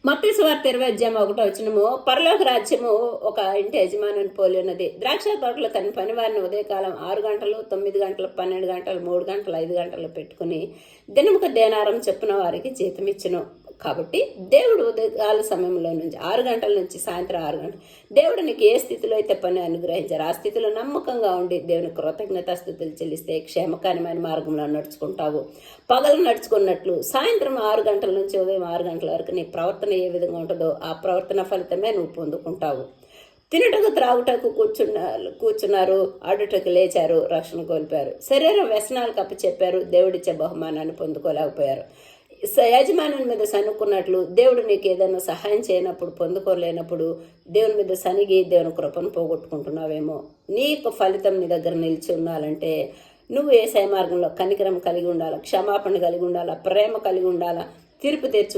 మత్తయి సువార్త 20:1 పరలోక రాజ్యము ఒక ఇంటి యజమానుని పోలి ఉన్నది. ద్రాక్ష తోటలో తన పనివారిని ఉదయకాలం 6 గంటలు, 9 గంటలు, 12 గంటలు, 3 గంటలు, 5 గంటలు పెట్టుకుని దినముకు దేనారం చొప్పున వారికి జీతం ఇచ్చును. కాబట్టి దేవుడు ఉదయకాల సమయంలో నుంచి 6 గంటల నుంచి సాయంత్రం 6 గంటలు దేవుడు నీకు ఏ స్థితిలో అయితే పని అనుగ్రహించారు ఆ స్థితిలో నమ్మకంగా ఉండి దేవుని కృతజ్ఞతాస్తుతులు చెల్లిస్తే క్షేమకరమైన మార్గంలో నడుచుకుంటావు. పగలు నడుచుకున్నట్లు సాయంత్రం 6 గంటల నుంచి ఉదయం 6 గంటల వరకు నీ ప్రవర్తన ఏ విధంగా ఉంటుందో ఆ ప్రవర్తన ఫలితమే నువ్వు పొందుకుంటావు. తినుటకు త్రాగుటకు కూర్చున్నారు, ఆడుటకు లేచారు, రక్షణ కోల్పోయారు. శరీరం వ్యసనాలకు అప్పచెప్పారు, దేవుడిచ్చే బహుమానాన్ని పొందుకోలేకపోయారు. యజమానుని మీద సనుక్కున్నట్లు దేవుడు నీకు ఏదైనా సహాయం చేయనప్పుడు, పొందుకోలేనప్పుడు దేవుని మీద సనిగి దేవుని కృపను పోగొట్టుకుంటున్నావేమో. నీకు ఫలితం నీ దగ్గర నిలిచి ఉండాలంటే నువ్వు యేసయ్య మార్గంలో కనికరం కలిగి ఉండాలా, క్షమాపణ కలిగి ఉండాలా, ప్రేమ కలిగి ఉండాలా, తీర్పు తెచ్చు